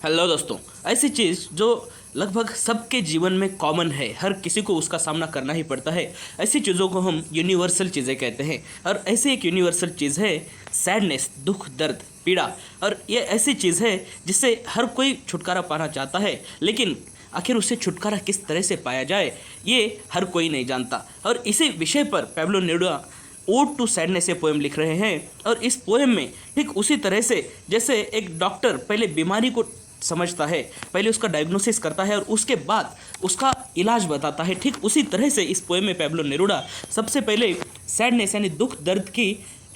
Hello दोस्तों। ऐसी चीज़ जो लगभग सबके जीवन में कॉमन है, हर किसी को उसका सामना करना ही पड़ता है, ऐसी चीज़ों को हम यूनिवर्सल चीज़ें कहते हैं। और ऐसी एक यूनिवर्सल चीज़ है सैडनेस, दुख, दर्द, पीड़ा। और ये ऐसी चीज़ है जिससे हर कोई छुटकारा पाना चाहता है, लेकिन आखिर उससे छुटकारा किस तरह से पाया जाए ये हर कोई नहीं जानता। और इसी विषय पर Pablo Neruda ode to sadness ये पोएम लिख रहे हैं। और इस पोएम में ठीक उसी तरह से जैसे एक डॉक्टर पहले बीमारी को समझता है, पहले उसका डायग्नोसिस करता है और उसके बाद उसका इलाज बताता है, ठीक उसी तरह से इस पोएम में पैब्लो नेरुदा सबसे पहले सैडनेस यानी दुख दर्द की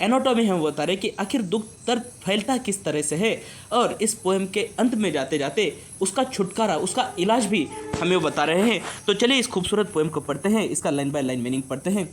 एनाटॉमी हमें बता रहे कि आखिर दुख दर्द फैलता किस तरह से है। और इस पोएम के अंत में जाते जाते उसका छुटकारा, उसका इलाज भी हमें बता रहे हैं। तो चलिए इस खूबसूरत पोएम को पढ़ते हैं, इसका लाइन बाय लाइन मीनिंग पढ़ते हैं।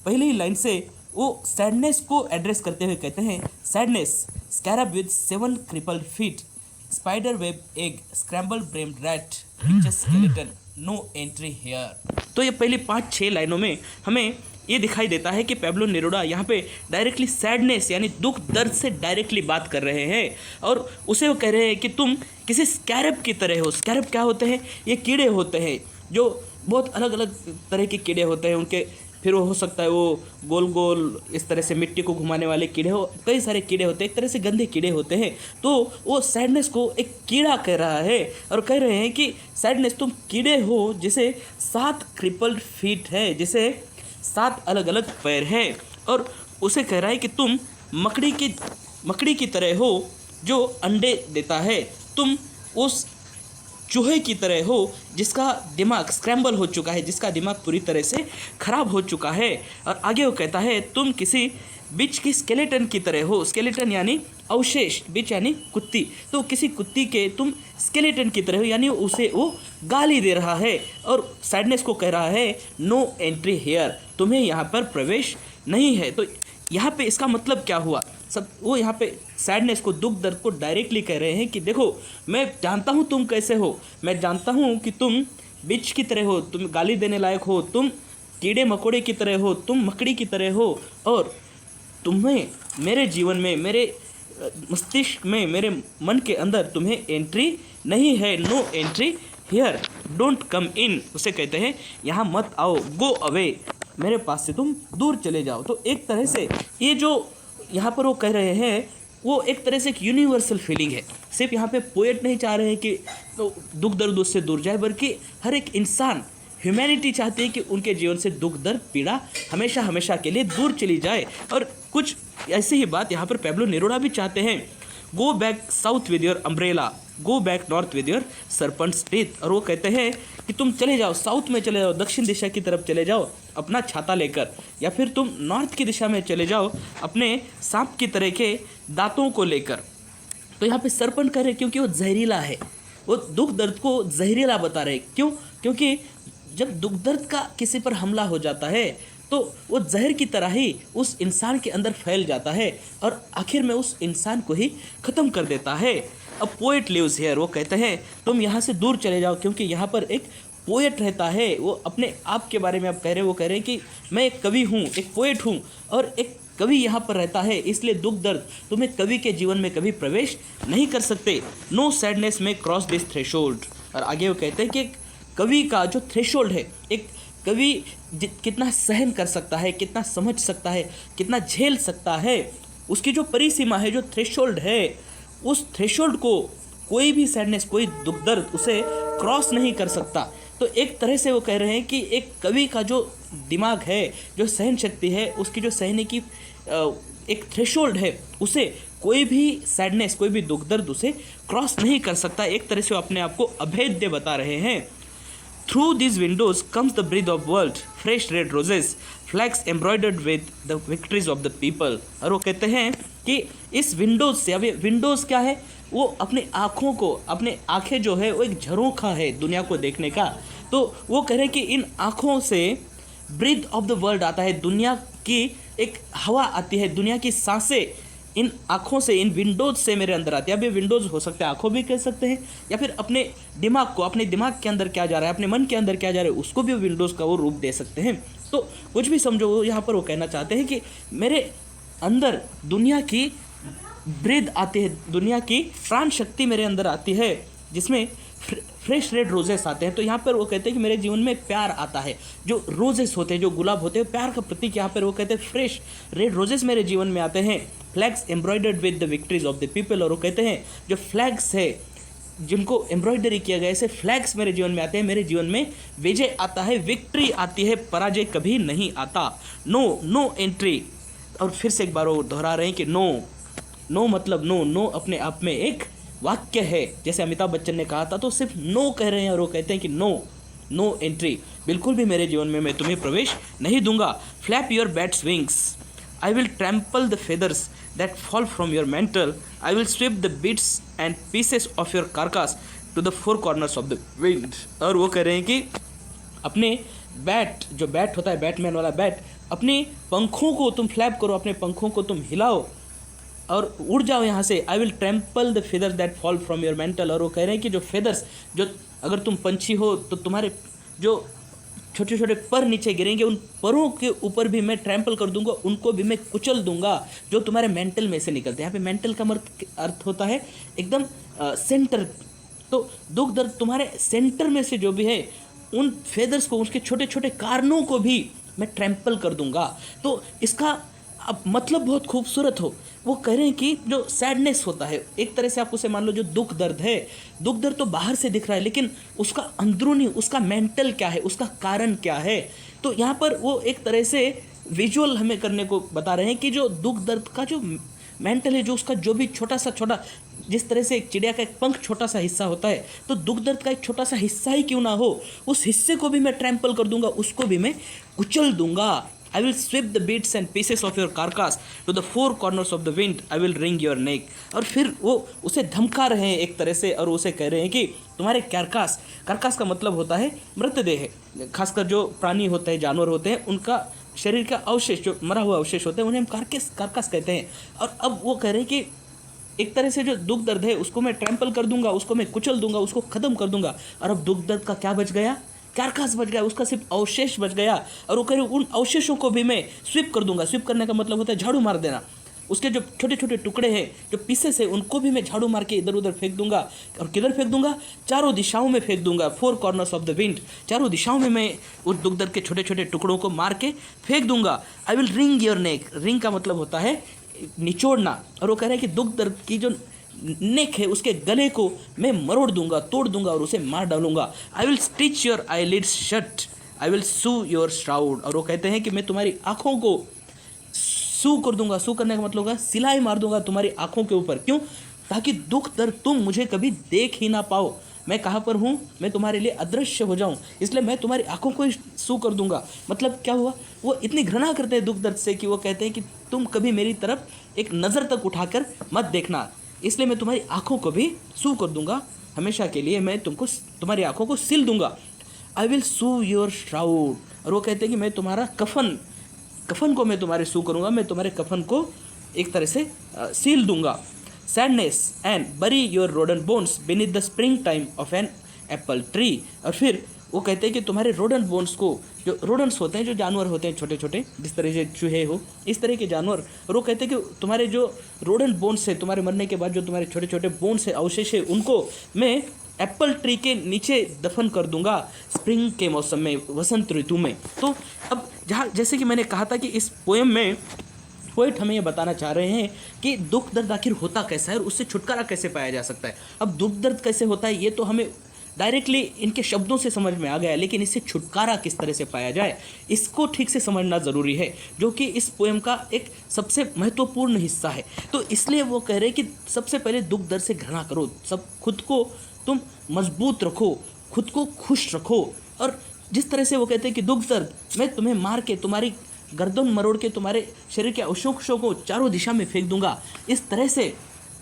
पहली ही लाइन से वो सैडनेस को एड्रेस करते हुए कहते हैं, sadness scarab with 7 crippled feet, spider web egg, scrambled brain rat, riches skeleton, no entry here. तो ये पहली 5-6 लाइनों में हमें ये दिखाई देता है कि पैब्लो नेरुदा यहाँ पे डायरेक्टली सैडनेस यानी दुख दर्द से डायरेक्टली बात कर रहे हैं। और उसे वो कह रहे हैं कि तुम किसी स्कैरब की तरह हो। स्कैरब क्या होते हैं? ये कीड़े होते हैं जो बहुत अलग अलग तरह के कीड़े होते हैं। उनके फिर वो हो सकता है वो गोल गोल इस तरह से मिट्टी को घुमाने वाले कीड़े हो, कई सारे कीड़े होते हैं, एक तरह से गंदे कीड़े होते हैं। तो वो सैडनेस को एक कीड़ा कह रहा है और कह रहे हैं कि सैडनेस तुम कीड़े हो जिसे 7 crippled feet है, जिसे 7 अलग अलग पैर है। और उसे कह रहा है कि तुम मकड़ी की तरह हो जो अंडे देता है, तुम उस चूहे की तरह हो जिसका दिमाग स्क्रैम्बल हो चुका है, जिसका दिमाग पूरी तरह से खराब हो चुका है। और आगे वो कहता है तुम किसी बिच की स्केलेटन की तरह हो। स्केलेटन यानी अवशेष, बिच यानी कुत्ती, तो किसी कुत्ती के तुम स्केलेटन की तरह हो, यानी उसे वो गाली दे रहा है। और सैडनेस को कह रहा है नो एंट्री हेयर, तुम्हें यहाँ पर प्रवेश नहीं है। तो यहाँ पे इसका मतलब क्या हुआ? सब वो यहाँ पे सैडनेस को, दुख दर्द को डायरेक्टली कह रहे हैं कि देखो मैं जानता हूँ तुम कैसे हो, मैं जानता हूँ कि तुम बिच की तरह हो, तुम गाली देने लायक हो, तुम कीड़े मकोड़े की तरह हो, तुम मकड़ी की तरह हो। और तुम्हें मेरे जीवन में, मेरे मस्तिष्क में, मेरे मन के अंदर तुम्हें एंट्री नहीं है। No entry here, don't come in. उसे कहते हैं यहाँ मत आओ, गो अवे, मेरे पास से तुम दूर चले जाओ। तो एक तरह से ये जो यहाँ पर वो कह रहे हैं वो एक तरह से एक यूनिवर्सल फीलिंग है। सिर्फ यहाँ पे पोएट नहीं चाह रहे हैं कि तो दुख दर्द उससे दूर जाए, बल्कि हर एक इंसान, ह्यूमैनिटी चाहती है कि उनके जीवन से दुख दर्द पीड़ा हमेशा हमेशा के लिए दूर चली जाए। और कुछ ऐसी ही बात यहाँ पर पैब्लो नेरुदा भी चाहते हैं, go back south with your umbrella, go back north with your serpents teeth. और वो कहते हैं कि तुम चले जाओ, साउथ में चले जाओ, दक्षिण दिशा की तरफ चले जाओ अपना छाता लेकर, या फिर तुम नॉर्थ की दिशा में चले जाओ अपने सांप की तरह के दांतों को लेकर। तो यहाँ पे सरपंच कह रहे क्योंकि वो जहरीला है, वो दुख दर्द को जहरीला बता रहे। क्यों? क्योंकि जब दुख दर्द का किसी पर हमला हो जाता है तो वो जहर की तरह ही उस इंसान के अंदर फैल जाता है और आखिर में उस इंसान को ही ख़त्म कर देता है। अब पोएट लिव्स हियर, वो कहते हैं तुम यहाँ से दूर चले जाओ, क्योंकि यहाँ पर एक पोएट रहता है। वो अपने आप के बारे में अब कह रहे हैं, वो कह रहे हैं कि मैं एक कवि हूँ, एक पोएट हूँ, और एक कवि यहाँ पर रहता है, इसलिए दुख दर्द तुम्हें कवि के जीवन में कभी प्रवेश नहीं कर सकते। नो सैडनेस में क्रॉस दिस थ्रेशोल्ड। और आगे वो कहते हैं कि कवि का जो थ्रेशोल्ड है, एक कवि कितना सहन कर सकता है, कितना समझ सकता है, कितना झेल सकता है, उसकी जो परिसीमा है, जो थ्रेशोल्ड है, उस थ्रेशोल्ड को कोई भी सैडनेस, कोई दुख दर्द उसे क्रॉस नहीं कर सकता। तो एक तरह से वो कह रहे हैं कि एक कवि का जो दिमाग है, जो सहन शक्ति है, उसकी जो सहने की एक थ्रेशोल्ड है, उसे कोई भी सैडनेस, कोई भी दुख दर्द उसे क्रॉस नहीं कर सकता। एक तरह से वो अपने आप को अभेद्य बता रहे हैं। Through these windows comes the breath of world, fresh red roses, flags embroidered with the victories of the people। और वो कहते हैं कि इस विंडोज से, अब ये विंडोज क्या है? वो अपने आँखों को, अपने आँखें जो है वो एक झरोखा है दुनिया को देखने का। तो वो कह रहे हैं कि इन आँखों से ब्रीथ ऑफ द वर्ल्ड आता है, दुनिया की एक हवा आती है, दुनिया की सांसें इन आँखों से, इन विंडोज़ से मेरे अंदर आती है। अब ये विंडोज़ हो सकते हैं आँखों भी कह सकते हैं, या फिर अपने दिमाग को, अपने दिमाग के अंदर क्या जा रहा है, अपने मन के अंदर क्या जा रहा है, उसको भी विंडोज़ का वो रूप दे सकते हैं। तो कुछ भी समझो, वो यहाँ पर वो कहना चाहते हैं कि मेरे अंदर दुनिया की ब्रीद आती है, दुनिया की प्राण शक्ति मेरे अंदर आती है, जिसमें फ्रेश रेड रोजेस आते हैं। तो यहाँ पर वो कहते हैं कि मेरे जीवन में प्यार आता है। जो रोजेस होते हैं, जो गुलाब होते हैं, प्यार का प्रतीक यहाँ पर वो कहते हैं फ्रेश रेड रोजेस मेरे जीवन में आते हैं। Flags embroidered with the victories of the people, और वो कहते हैं जो फ्लैग्स है जिनको एम्ब्रॉयडरी किया गया, ऐसे फ्लैग्स मेरे जीवन में आते हैं। मेरे जीवन में विजय आता है, विक्ट्री आती है, पराजय कभी नहीं आता। नो एंट्री, और फिर से एक बार वो दोहरा रहे हैं कि नो मतलब नो अपने आप में एक वाक्य है। जैसे अमिताभ बच्चन ने कहा था, तो सिर्फ नो कह रहे हैं और वो कहते हैं कि नो एंट्री, बिल्कुल भी मेरे जीवन में मैं तुम्हें प्रवेश नहीं दूंगा। Flap your bat's wings, I will trample the feathers that fall from your mantle, I will sweep the bits and pieces of your carcass to the four corners of the wind. और वो कह रहे हैं कि अपने bat, जो bat होता है बैटमैन वाला बैट, अपने पंखों को तुम फ्लैप करो, अपने पंखों को तुम हिलाओ और उड़ जाओ यहाँ से। आई will trample the feathers that fall from your mental, और वो कह रहे हैं कि जो फेदर्स, जो अगर तुम पंछी हो तो तुम्हारे जो छोटे छोटे पर नीचे गिरेंगे, उन परों के ऊपर भी मैं ट्रैम्पल कर दूंगा, उनको भी मैं कुचल दूंगा, जो तुम्हारे मेंटल में से निकलते हैं। यहाँ पे मेंटल का अर्थ होता है एकदम सेंटर। तो दुख दर्द तुम्हारे सेंटर में से जो भी है, उन फेदर्स को, उसके छोटे छोटे कारणों को भी मैं ट्रैम्पल कर दूंगा। तो इसका अब मतलब बहुत खूबसूरत हो। वो कह रहे हैं कि जो सैडनेस होता है, एक तरह से आप उसे मान लो जो दुख दर्द है, दुख दर्द तो बाहर से दिख रहा है, लेकिन उसका अंदरूनी, उसका मेंटल क्या है, उसका कारण क्या है। तो यहाँ पर वो एक तरह से विजुअल हमें करने को बता रहे हैं कि जो दुख दर्द का जो मेंटल है, जो उसका जो भी छोटा, जिस तरह से एक चिड़िया का एक पंख छोटा सा हिस्सा होता है, तो दुख दर्द का एक छोटा सा हिस्सा ही क्यों ना हो, उस हिस्से को भी मैं ट्रैम्पल कर दूंगा, उसको भी मैं कुचल दूंगा। I will sweep the bits and pieces of your carcass to the four corners of the wind. I will wring your neck. और फिर वो उसे धमका रहे हैं एक तरह से, और उसे कह रहे हैं कि तुम्हारे कार्कास का मतलब होता है मृतदेह, खासकर जो प्राणी होते हैं, जानवर होते हैं, उनका शरीर का अवशेष, जो मरा हुआ अवशेष होते हैं, उन्हें हम कार्कास कहते हैं। और अब वो कह रहे हैं कि एक तरह से जो दुख दर्द है उसको मैं ट्रैम्पल कर दूंगा, उसको मैं कुचल दूंगा, उसको ख़त्म कर दूंगा। और अब दुख दर्द का क्या बच गया? कार्कास बच गया, उसका सिर्फ अवशेष बच गया। और वो कह रहे उन अवशेषों को भी मैं स्वीप कर दूंगा। स्वीप करने का मतलब होता है झाड़ू मार देना। उसके जो छोटे छोटे टुकड़े हैं, जो पीसेस है, उनको भी मैं झाड़ू मार के इधर उधर फेंक दूंगा। और किधर फेंक दूंगा? चारों दिशाओं में फेंक दूंगा। Four corners of the wind, चारों दिशाओं में मैं उस दुख दर्द के छोटे छोटे टुकड़ों को मार के फेंक दूंगा। I will ring your neck, ring का मतलब होता है निचोड़ना। और वो कह रहे हैं कि दुख दर्द की जो नेक है, उसके गले को मैं मरोड़ दूंगा, तोड़ दूंगा और उसे मार डालूंगा। I will stitch your eyelids shut, I will sew your shroud. और वो कहते हैं कि मैं तुम्हारी आंखों को सू कर दूंगा। सू करने का मतलब होगा सिलाई मार दूंगा तुम्हारी आंखों के ऊपर। क्यों? ताकि दुख दर्द तुम मुझे कभी देख ही ना पाओ। मैं कहाँ पर हूँ? मैं तुम्हारे लिए अदृश्य हो जाऊँ, इसलिए मैं तुम्हारी आंखों को ही सू कर दूंगा। मतलब क्या हुआ? वो इतनी घृणा करते हैं दुख दर्द से कि वो कहते हैं कि तुम कभी मेरी तरफ एक नज़र तक उठाकर मत देखना, इसलिए मैं तुम्हारी आंखों को भी सू कर दूंगा। हमेशा के लिए मैं तुमको, तुम्हारी आंखों को सिल दूंगा। I will sew your shroud. और वो कहते हैं कि मैं तुम्हारा कफन को मैं तुम्हारे सू करूंगा, मैं तुम्हारे कफन को एक तरह से सील दूंगा। Sadness and bury your rotten bones beneath the spring time of an apple tree. और फिर वो कहते हैं कि तुम्हारे रोडन बोन्स को, जो रोडन्स होते हैं, जो जानवर होते हैं छोटे छोटे, जिस तरह से चूहे हो, इस तरह के जानवर, और वो कहते हैं कि तुम्हारे जो रोडन बोन्स है, तुम्हारे मरने के बाद जो तुम्हारे छोटे छोटे बोन्स है, अवशेष है, उनको मैं एप्पल ट्री के नीचे दफन कर दूंगा स्प्रिंग के मौसम में, वसंत ऋतु में। तो अब जहाँ, जैसे कि मैंने कहा था कि इस पोएम में पोएट हमें ये बताना चाह रहे हैं कि दुख दर्द आखिर होता कैसा है और उससे छुटकारा कैसे पाया जा सकता है। अब दुख दर्द कैसे होता है ये तो हमें डायरेक्टली इनके शब्दों से समझ में आ गया, लेकिन इससे छुटकारा किस तरह से पाया जाए, इसको ठीक से समझना ज़रूरी है, जो कि इस पोएम का एक सबसे महत्वपूर्ण हिस्सा है। तो इसलिए वो कह रहे हैं कि सबसे पहले दुख दर्द से घृणा करो, सब खुद को तुम मजबूत रखो, खुद को खुश रखो। और जिस तरह से वो कहते हैं कि दुख दर्द, मैं तुम्हें मार के, तुम्हारी गर्दन मरोड़ के, तुम्हारे शरीर के अवशेषों को चारों दिशा में फेंक दूंगा, इस तरह से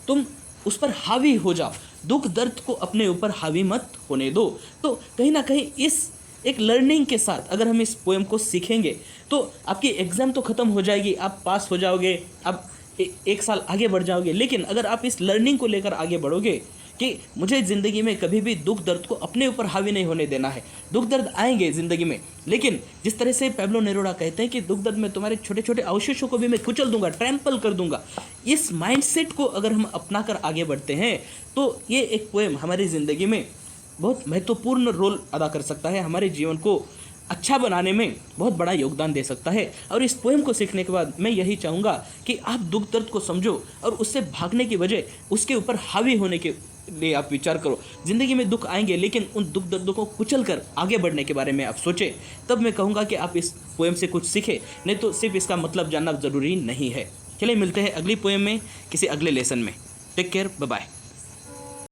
तुम उस पर हावी हो जाओ, दुख दर्द को अपने ऊपर हावी मत होने दो। तो कहीं ना कहीं इस एक लर्निंग के साथ अगर हम इस पोएम को सीखेंगे तो आपकी एग्ज़ाम तो ख़त्म हो जाएगी, आप पास हो जाओगे, आप एक साल आगे बढ़ जाओगे। लेकिन अगर आप इस लर्निंग को लेकर आगे बढ़ोगे कि मुझे ज़िंदगी में कभी भी दुख दर्द को अपने ऊपर हावी नहीं होने देना है। दुख दर्द आएंगे ज़िंदगी में, लेकिन जिस तरह से पैब्लो नेरुदा कहते हैं कि दुख दर्द में तुम्हारे छोटे छोटे अवशेषों को भी मैं कुचल दूंगा, ट्रैम्पल कर दूंगा। इस माइंडसेट को अगर हम अपना कर आगे बढ़ते हैं तो ये एक पोएम हमारी ज़िंदगी में बहुत महत्वपूर्ण रोल अदा कर सकता है, हमारे जीवन को अच्छा बनाने में बहुत बड़ा योगदान दे सकता है। और इस पोएम को सीखने के बाद मैं यही चाहूँगा कि आप दुख दर्द को समझो और उससे भागने की बजाय उसके ऊपर हावी होने के लिए आप विचार करो। ज़िंदगी में दुख आएंगे, लेकिन उन दुख दर्दों को कुचल कर आगे बढ़ने के बारे में आप सोचें। तब मैं कहूँगा कि आप इस पोएम से कुछ सीखें, नहीं तो सिर्फ इसका मतलब जानना ज़रूरी नहीं है। चलिए मिलते हैं अगली पोएम में किसी अगले लेसन में। Take care, bye bye.